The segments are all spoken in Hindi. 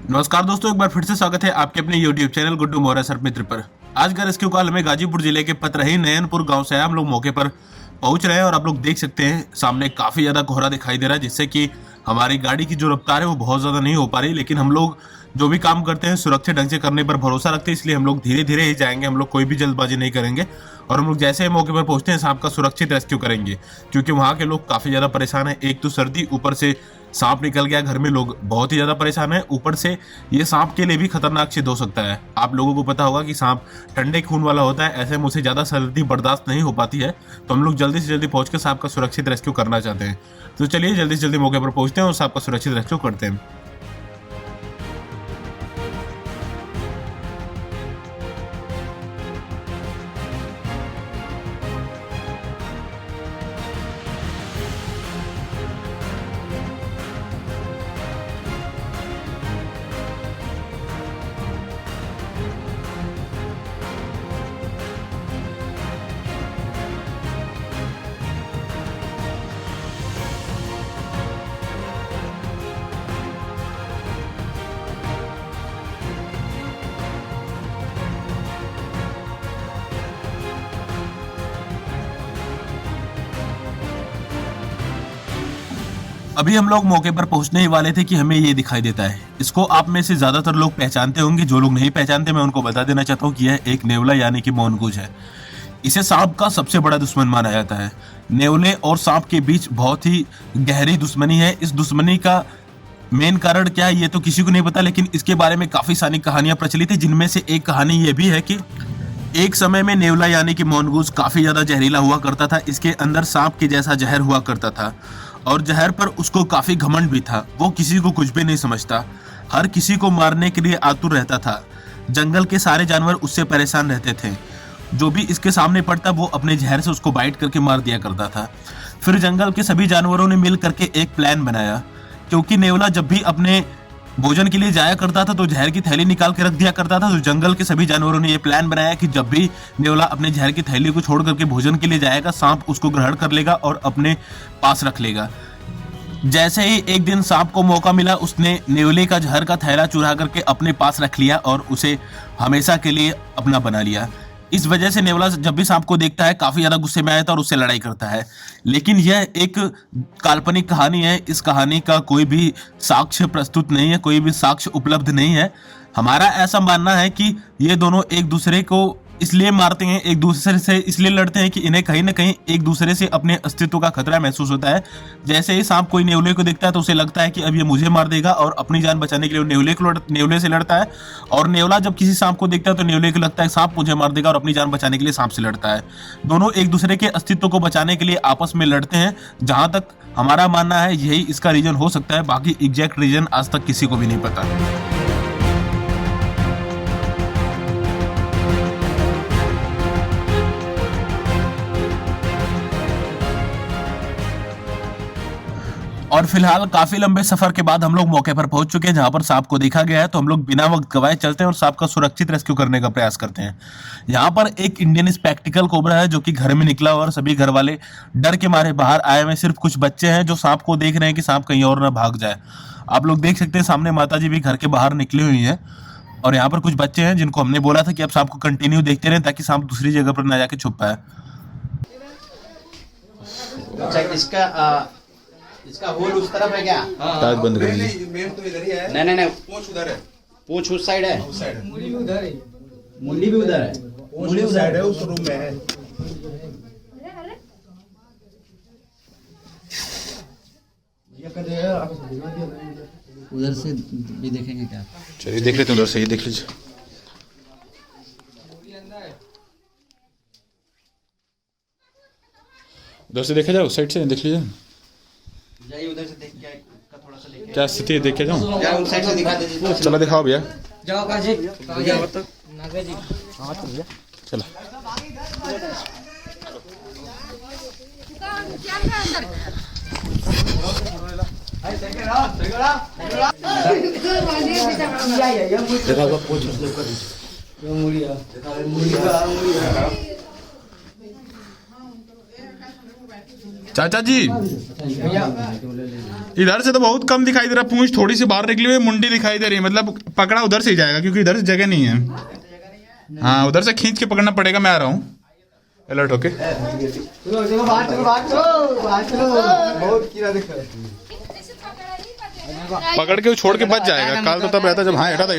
नमस्कार दोस्तों, एक बार फिर से स्वागत है आपके अपने YouTube चैनल गुड्डू मौर्य सर्प मित्र पर। आज का रेस्क्यू कॉल हमें गाजीपुर जिले के पतरही नयनपुर गांव से है। हम लोग मौके पर पहुंच रहे हैं और आप लोग देख सकते हैं सामने काफी ज्यादा कोहरा दिखाई दे रहा है, जिससे कि हमारी गाड़ी की जो रफ्तार है वो बहुत ज्यादा नहीं हो पा रही। लेकिन हम लोग जो भी काम करते हैं सुरक्षित ढंग से करने पर भरोसा रखते हैं, इसलिए हम लोग धीरे धीरे ही जाएंगे। हम लोग कोई भी जल्दबाजी नहीं करेंगे और हम लोग जैसे ही मौके पर पहुंचते हैं सांप का सुरक्षित रेस्क्यू करेंगे, क्योंकि वहाँ के लोग काफी ज्यादा परेशान है। एक तो सर्दी, ऊपर से सांप निकल गया घर में, लोग बहुत ही ज्यादा परेशान है। ऊपर से ये सांप के लिए भी खतरनाक सिद्ध हो सकता है। आप लोगों को पता होगा कि सांप ठंडे खून वाला होता है, ऐसे में उसे ज्यादा सर्दी बर्दाश्त नहीं हो पाती है। तो हम लोग जल्दी से जल्दी पहुंचकर सांप का सुरक्षित रेस्क्यू करना चाहते हैं। तो चलिए जल्दी से जल्दी मौके पर पहुंचते हैं और सांप का सुरक्षित रेस्क्यू करते हैं। अभी हम लोग मौके पर पहुंचने ही वाले थे कि हमें ये दिखाई देता है। इसको आप में से ज्यादातर लोग पहचानते होंगे। जो लोग नहीं पहचानते, मैं उनको बता देना चाहता हूँ कि यह एक नेवला यानी कि मोनगूज है। इसे सांप का सबसे बड़ा दुश्मन माना जाता है। नेवले और सांप के बीच बहुत ही गहरी दुश्मनी है। इस दुश्मनी का मेन कारण क्या है ये तो किसी को नहीं पता, लेकिन इसके बारे में काफी सारी कहानियां प्रचलित है, जिनमें से एक कहानी ये भी है कि एक समय में नेवला यानी कि मोनगूज काफी ज्यादा जहरीला हुआ करता था। इसके अंदर सांप के जैसा जहर हुआ करता था और जहर पर उसको काफी घमंड भी था। वो किसी को कुछ भी नहीं समझता, हर किसी को मारने के लिए आतुर रहता था। जंगल के सारे जानवर उससे परेशान रहते थे। जो भी इसके सामने पड़ता वो अपने जहर से उसको बाइट करके मार दिया करता था। फिर जंगल के सभी जानवरों ने मिल करके एक प्लान बनाया, क्योंकि नेवला जब भी अपने भोजन के लिए जाया करता था तो जहर की थैली निकाल के रख दिया करता था। तो जंगल के सभी जानवरों ने यह प्लान बनाया कि जब भी नेवला अपने जहर की थैली को छोड़ करके भोजन के लिए जाएगा, सांप उसको ग्रहण कर लेगा और अपने पास रख लेगा। जैसे ही एक दिन सांप को मौका मिला, उसने नेवले का जहर का थैला चुरा करके अपने पास रख लिया और उसे हमेशा के लिए अपना बना लिया। इस वजह से नेवला जब भी सांप को देखता है काफी ज्यादा गुस्से में आता है और उससे लड़ाई करता है। लेकिन यह एक काल्पनिक कहानी है। इस कहानी का कोई भी साक्ष्य प्रस्तुत नहीं है, कोई भी साक्ष्य उपलब्ध नहीं है। हमारा ऐसा मानना है कि ये दोनों एक दूसरे को इसलिए मारते हैं, एक दूसरे से इसलिए लड़ते हैं कि इन्हें कहीं ना कहीं एक दूसरे से अपने अस्तित्व का खतरा महसूस होता है। जैसे ही सांप कोई नेवले को देखता है तो उसे लगता है कि अब ये मुझे मार देगा और अपनी जान बचाने के लिए नेवले से लड़ता है। और नेवला जब किसी सांप को देखता है तो नेवले को लगता है सांप मुझे मार देगा और अपनी जान बचाने के लिए सांप से लड़ता है। दोनों एक दूसरे के अस्तित्व को बचाने के लिए आपस में लड़ते हैं। जहां तक हमारा मानना है यही इसका रीजन हो सकता है, बाकी एग्जैक्ट रीजन आज तक किसी को भी नहीं पता। और फिलहाल काफी लंबे सफर के बाद हम लोग मौके पर पहुंच चुके हैं जहां पर सांप को देखा गया है। तो हम लोग बिना वक्त गवाए चलते हैं और सांप का सुरक्षित रेस्क्यू करने का प्रयास करते हैं। यहाँ पर एक इंडियन स्पेक्टिकल कोबरा है जो कि घर में निकला और सभी घर वाले डर के मारे बाहर आए हुए। सिर्फ कुछ बच्चे हैं जो सांप को देख रहे हैं कि सांप कहीं और ना भाग जाए। आप लोग देख सकते हैं सामने माता जी भी घर के बाहर निकली हुई है और यहाँ पर कुछ बच्चे हैं जिनको हमने बोला था कि आप सांप को कंटिन्यू देखते रहे ताकि सांप दूसरी जगह पर ना जाके छुप पाए। इसका होल उस तरफ है क्या? टाइट बंद करेंगे। मेन तो इधर ही है। नहीं पूंछ उधर है। पूंछ उस साइड है। उस साइड है। मुंडी भी उधर है। मुंडी भी उधर है। पूंछ उस साइड है, उस रूम में है। उधर से भी देखेंगे क्या? चलिए देख लेते हैं, उधर से ही देख लीजिए। उधर से देखा जाए, उस साइड से देख लीजिए। जाइए उधर से देख के इसका थोड़ा सा लेके क्या स्थिति है, देख के जाऊँ? जाओ उस साइड से दिखा दीजिए। चला दिखाओ भैया। जाओ काजी नागा जी। हाँ तो भैया चला। देखा पूछ मुड़िया मुड़िया चाचा जी इधर से तो बहुत कम दिखाई दे रहा, पूंछ थोड़ी सी बाहर निकली हुई, मुंडी दिखाई दे रही है, मतलब पकड़ा उधर से ही जाएगा क्योंकि इधर से जगह नहीं है। हाँ उधर से खींच के पकड़ना पड़ेगा, मैं आ रहा हूँ अलर्ट होके। पकड़ के छोड़ के बच जाएगा, काल तो तब रहता जब हाँ हटा था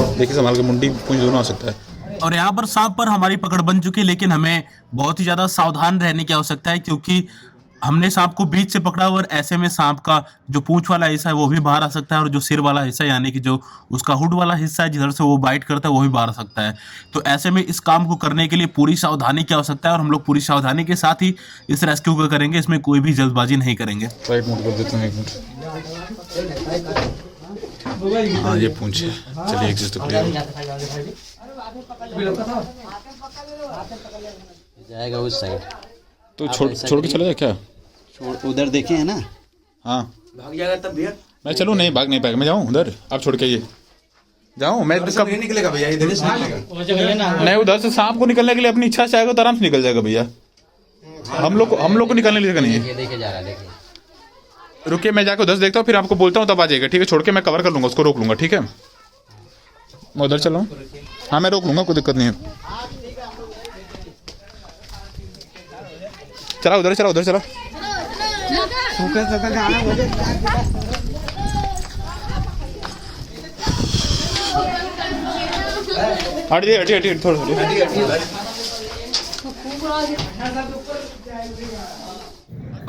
देखिए संभाल के, मुंडी पूंछ दोनों आ सकता है। और यहाँ पर सांप पर हमारी पकड़ बन चुकी है, लेकिन हमें बहुत ही ज्यादा सावधान रहने की आवश्यकता है क्योंकि हमने सांप को बीच से पकड़ा और ऐसे में सांप का जो पूंछ वाला हिस्सा है वो भी बाहर आ सकता है और जो सिर वाला हिस्सा यानी कि जो उसका हुड वाला हिस्सा है जिधर से वो बाइट करता है वो भी बाहर आ सकता है। तो ऐसे में इस काम को करने के लिए पूरी सावधानी की आवश्यकता है और हम लोग पूरी सावधानी के साथ ही इस रेस्क्यू को करेंगे, इसमें कोई भी जल्दबाजी नहीं करेंगे। राइट मोड कर देता हूँ एक मिनट। हाँ ये पूंछ है, चलिए एक चीज तो क्लियर जाएगा उस साइड। तो छोड़ के चले जाए क्या? उधर देखे है ना? हाँ भाग जाएगा तब भैया। मैं चलूँ, नहीं भाग नहीं पाएगा, मैं जाऊँ उधर, आप छोड़ के ये जाऊँ मैं कब नहीं निकलेगा भैया, इधर से निकलेगा। नहीं, उधर से सांप को निकलने के लिए अपनी इच्छा से आएगा तो आराम से निकल जाएगा भैया। हम लोग को निकलने लिए नहीं है। देखे जा रहा है, देखिए रुकिए मैं जाकर उधर से देखता हूँ, फिर आपको बोलता हूँ तब आ जाएगा, ठीक है? छोड़ के मैं कवर कर लूंगा, उसको रोक लूंगा, ठीक है? मैं उधर चला हूँ, हाँ मैं रोक लूंगा, कोई दिक्कत नहीं है। चला उधर चला, उधर चला। हटिए थोड़ा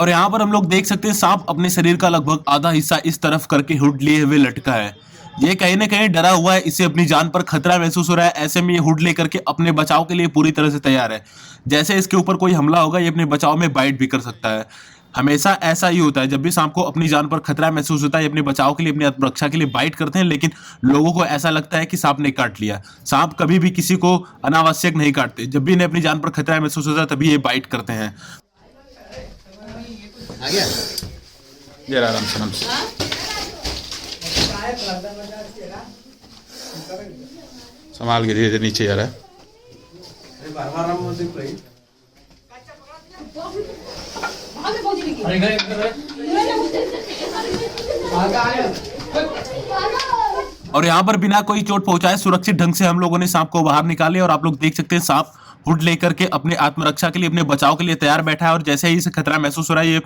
और यहाँ पर हम लोग देख सकते हैं सांप अपने शरीर का लगभग आधा हिस्सा इस तरफ करके हुड लिए हुए लटका है। ये कहीं ना कहीं डरा हुआ है, इसे अपनी जान पर खतरा महसूस हो रहा है। ऐसे में ये हुड लेकर के अपने बचाव के लिए पूरी तरह से तैयार है। जैसे इसके ऊपर कोई हमला होगा ये अपने बचाव में बाइट भी कर सकता है। हमेशा ऐसा ही होता है, जब भी सांप को अपनी जान पर खतरा महसूस होता है ये अपने बचाव के लिए, अपनी आत्मरक्षा के लिए बाइट करते हैं, लेकिन लोगों को ऐसा लगता है कि सांप ने काट लिया। सांप कभी भी किसी को अनावश्यक नहीं काटते, जब भी इन्हें अपनी जान पर खतरा महसूस होता है तभी ये बाइट करते हैं। आ गया ये आराम से संभाल के, धीरे धीरे नीचे जा रहा है। और यहाँ पर बिना कोई चोट पहुंचाए सुरक्षित ढंग से हम लोगों ने सांप को बाहर निकाले और आप लोग देख सकते हैं सांप हुड लेकर के अपने आत्मरक्षा के लिए, अपने बचाव के लिए तैयार बैठा है और जैसे ही इसे खतरा महसूस हो रहा है ये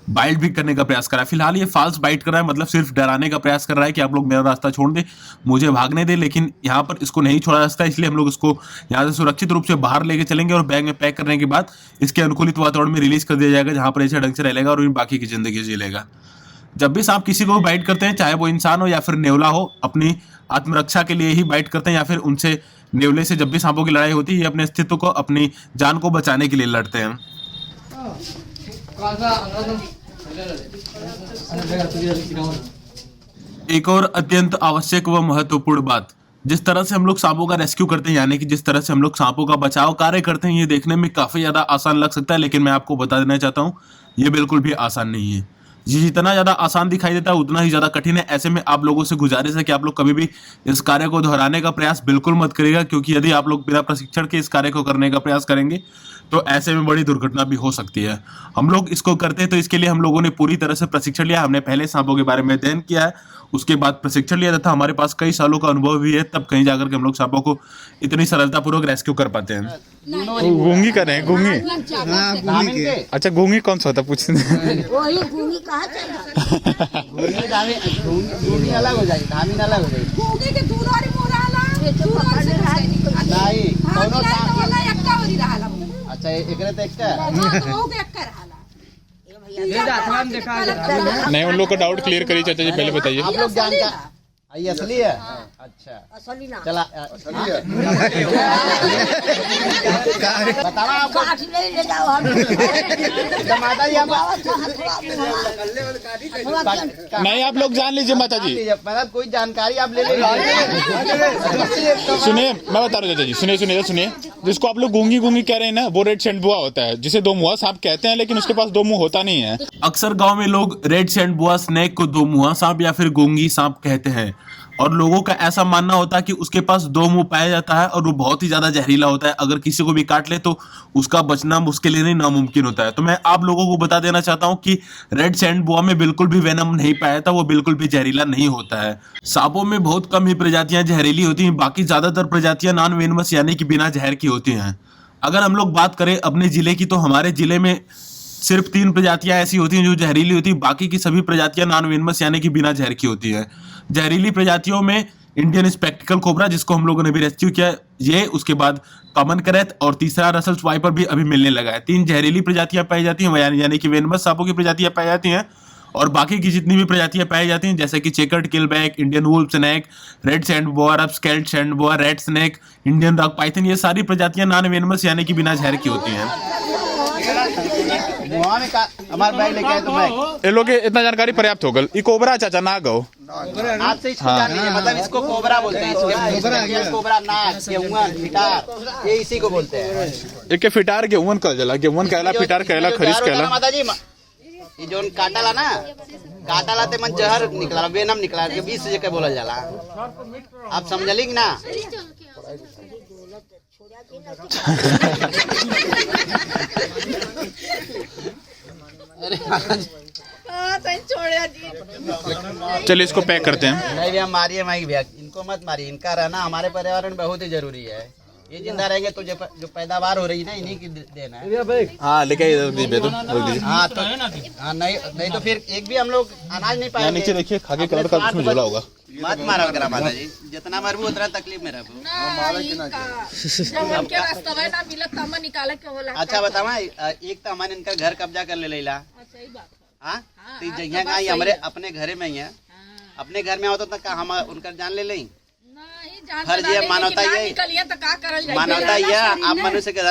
बाइट भी करने का प्रयास कर रहा है। फिलहाल ये फाल्स बाइट कर रहा है, मतलब सिर्फ डराने का प्रयास कर रहा है कि आप लोग मेरा रास्ता छोड़ दे, मुझे भागने दे, लेकिन यहाँ पर इसको नहीं छोड़ा जा सकता, इसलिए हम लोग इसको यहाँ से सुरक्षित रूप से बाहर लेके चलेंगे और बैग में पैक करने के बाद इसके अनुकूलित वातावरण में रिलीज कर दिया जाएगा जहाँ पर ऐसे ढंग से रहेगा और बाकी की जिंदगी जी लेगा। जब भी सांप किसी को बाइट करते हैं, चाहे वो इंसान हो या फिर नेवला हो, अपनी आत्मरक्षा के लिए ही बाइट करते हैं या फिर उनसे नेवले से जब भी सांपों की लड़ाई होती है ये अपने अस्तित्व को, अपनी जान को बचाने के लिए लड़ते हैं। एक और अत्यंत आवश्यक व महत्वपूर्ण बात, जिस तरह से हम लोग सांपों का रेस्क्यू करते हैं यानी कि जिस तरह से हम लोग सांपों का बचाव कार्य करते हैं, ये देखने में काफी ज्यादा आसान लग सकता है, लेकिन मैं आपको बता देना चाहता हूँ ये बिल्कुल भी आसान नहीं है। ये जितना ज्यादा आसान दिखाई देता है उतना ही ज्यादा कठिन है। ऐसे में आप लोगों से गुजारिश है कि आप लोग कभी भी इस कार्य को दोहराने का प्रयास बिल्कुल मत करिएगा, क्योंकि यदि आप लोग बिना प्रशिक्षण के इस कार्य को करने का प्रयास करेंगे तो ऐसे में बड़ी दुर्घटना भी हो सकती है। हम लोग इसको करते हैं तो इसके लिए हम लोगों ने पूरी तरह से प्रशिक्षण लिया। हमने पहले सांपों के बारे में अध्ययन किया है, उसके बाद प्रशिक्षण लिया था, हमारे पास कई सालों का अनुभव भी है, तब कहीं जाकर के हम लोग सांपों को इतनी सरलतापूर्वक रेस्क्यू कर पाते हैं। गूंगी कर रहे हैं, गूंगी। अच्छा गूंगी कौन सा होता पूछते हैं? वही गूंगी कहाँ चला? गूंगी अलग हो जाएगी, धामीन अलग हो जाएगी। गूंगी के दूध वाली मोराला, दूध वाली नहीं दोनों सांप वाला एकटा वाली रहाला। अच्छा एकरे तो एकटा वो के एकटा रहाला। ये दातवान देखा नहीं, उन लोग का डाउट क्लियर करिए चाचा जी, पहले बताइए। आप लोग जानता ये असली है? अच्छा असली ना चला बताना आपको, काट ले जाओ हम माता जी नहीं आप लोग जान लीजिए माता जी, मतलब कोई जानकारी आप ले लीजिए। सुनिए मैं बता रहा हूँ चाचा जी, सुनिए। जिसको आप लोग गूंगी कह रहे हैं ना, वो रेड सेंट बुआ होता है, जिसे दो मुहा सांप कहते हैं, लेकिन उसके पास दो मुंह होता नहीं है। अक्सर गांव में लोग रेड सेंट बुआ स्नेक को दो मुहा सांप या फिर गूंगी सांप कहते हैं और लोगों का ऐसा मानना होता है कि उसके पास 2 मुंह पाया जाता है और वो बहुत ही ज्यादा जहरीला होता है। अगर किसी को भी काट ले तो उसका बचना मुश्किल ही नहीं नामुमकिन होता है। तो मैं आप लोगों को बता देना चाहता हूं कि रेड सैंड बोआ में बिल्कुल भी वेनम नहीं पाया था, वो बिल्कुल भी जहरीला नहीं होता है। सांपों में बहुत कम ही प्रजातियां जहरीली होती हैं, बाकी ज्यादातर प्रजातियां नॉन वेनमस यानी कि बिना जहर की होती हैं। अगर हम लोग बात करें अपने जिले की, तो हमारे जिले में सिर्फ 3 प्रजातियां ऐसी होती हैं जो जहरीली होती हैं, बाकी की सभी प्रजातियां नॉन वेनमस यानी कि बिना जहर की होती है। जहरीली प्रजातियों में इंडियन स्पेक्टिकल कोबरा, जिसको हम लोगों ने भी रेस्क्यू किया, ये, उसके बाद कॉमन करैत और तीसरा रसल स्वाइपर भी अभी मिलने लगा है। 3 जहरीली प्रजातियां पाई जाती हैं, यानी कि वेनमस सांपों की प्रजातियां पाई जाती हैं। और बाकी की जितनी भी प्रजातियां पाई जाती हैं, जैसे कि checkered keelback, Indian wolf snake, red sand boa, rough scaled sand boa, red snake, Indian rock python, ये सारी प्रजातियां नॉन वेनमस यानी कि बिना जहर की होती हैं। हमारे बैग लेके आए तो बैग ये लोग के इतना जानकारी पर्याप्त हो गल। ई कोबरा चाचा ना गो आपसे इसको जान लीजिए, मतलब इसको कोबरा बोलते हैं, इसको कोबरा नाग गेहूं फिटार ये इसी को बोलते हैं। एक के फिटार गेहूं कल जला, गेहूं कहला, फिटार कहला, खरीस कहला। माता जी ये जो काटाला ना, काटाला ते मन जहर निकला, वेनम निकला के 20 जगह बोलल जाला। आप समझली कि ना? चलिए इसको पैक करते हैं। नहीं भैया मारिए माइक भैया, इनको मत मारिए, इनका रहना हमारे पर्यावरण में बहुत ही जरूरी है। ये जिंदा रहेंगे तो जो पैदावार हो रही है ना, इन्हीं की देना है। हाँ लेके हाँ तो हाँ नहीं तो फिर एक भी हम लोग अनाज नहीं पाएंगे। नीचे देखिए खाके कलर का उसमें झोला होगा। मत मारा करा माता जी, जितना मरबू उतना तकलीफ में रहबू। अच्छा बतावा, एक तो हमारे इनका घर कब्जा कर ले लेला, हाँ तो जगह का हमारे अपने घरे में ही है, अपने घर में होता तो का हम उनका जान ले लें। फर्ज ये मानवता ये मानवता ये आप मनुष्य के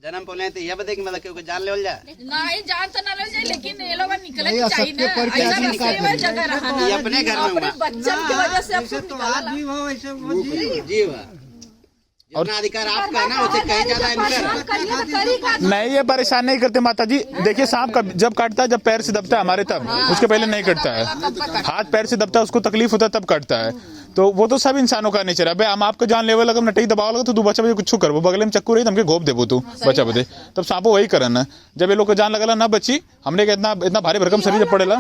जन्म पौले तो यह बता कि मतलब क्यों जान ले जाए नहीं जान तो ना ले जाए, लेकिन ये लोग निकले चाहिए ना, ऐसा जगह रहा ये अपने घर में हुआ बच्चन की वजह से अब सब निकाला। जी वाह, जितना अधिकार आपका है ना उसे कहीं ज्यादा इनका नहीं, ये परेशान नहीं करते माता जी। देखिए सांप जब काटता है, जब पैर से दबता है हमारे, तब उसके पहले नहीं कटता है। हाथ पैर से दबता है, उसको तकलीफ होता है तब काटता है। तो वो तो सब इंसानों का नेचर है। भाई हम आपका जान लेवल अगर नटई दबाव लगा तो तू बचा बजे कुछ कर, वो बगले में चक्कू रही हमके घोप देबो तू बचा बदे, तब सांपो वही करन। जब ये लोग को जान लगला ना बची, हमने के इतना भारी भरकम शरीर जब पड़ेला,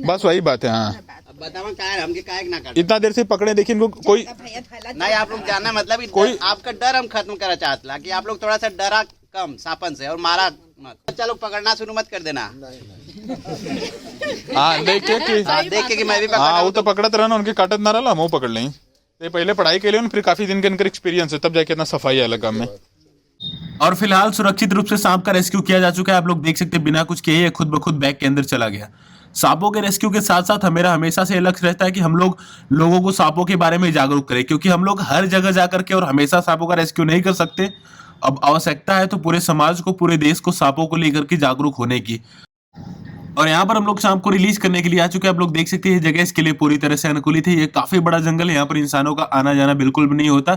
बस वही बात है। हाँ बतावा क्या हमके काहे ना काट, इतना देर से पकड़े, देखिए इनको कोई नहीं आप लोग जानना मतलब कोई आपका डर हम खत्म करना चाहता कि आप लोग थोड़ा सा डरा कम सापन से और मारा मत। बच्चा लोग पकड़ना शुरू मत कर देना। हाँ देख के कि मैं भी हाँ वो तो पकड़त रहना, उनके काटत ना रहा, हम वो पकड़ लें। तो पहले पढ़ाई के लिए फिर काफी दिन के इनका एक्सपीरियंस है, तब जाके इतना सफाई है काम में। और फिलहाल सुरक्षित रूप से सांप का रेस्क्यू किया जा चुका है। आप लोग देख सकते हैं बिना कुछ किए ये खुद ब खुद बैग के अंदर चला गया। सांपों के रेस्क्यू के साथ साथ मेरा हमेशा से लक्ष्य रहता है कि हम लोग लोगों को सांपों के बारे में जागरूक करें, क्योंकि हम लोग हर जगह जाकर के और हमेशा सांपों का रेस्क्यू नहीं कर सकते। अब आवश्यकता है तो पूरे समाज को, पूरे देश को सांपों को लेकर के जागरूक होने की। और यहाँ पर हम लोग सांप को रिलीज करने के लिए आ चुके हैं। आप लोग देख सकते हैं ये जगह इसके लिए पूरी तरह से अनुकूलित है। ये काफी बड़ा जंगल है, यहाँ पर इंसानों का आना जाना बिल्कुल भी नहीं होता,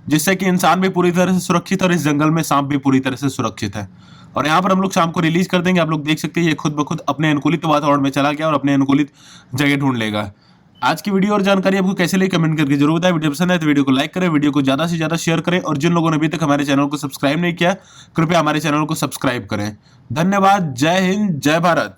जिससे कि इंसान भी पूरी तरह से सुरक्षित और इस जंगल में सांप भी पूरी तरह से सुरक्षित है। और यहाँ पर हम लोग सांप को रिलीज कर देंगे। आप लोग देख सकते हैं ये खुद ब खुद अपने अनुकूलित वातावरण में चला गया और अपने अनुकूलित जगह ढूंढ लेगा। आज की वीडियो और जानकारी आपको कैसे लगी कमेंट करके जरूर बताएं। वीडियो पसंद है तो वीडियो को लाइक करें, वीडियो को ज्यादा से ज्यादा शेयर करें, और जिन लोगों ने अभी तक हमारे चैनल को सब्सक्राइब नहीं किया कृपया हमारे चैनल को सब्सक्राइब करें। धन्यवाद। जय हिंद, जय भारत।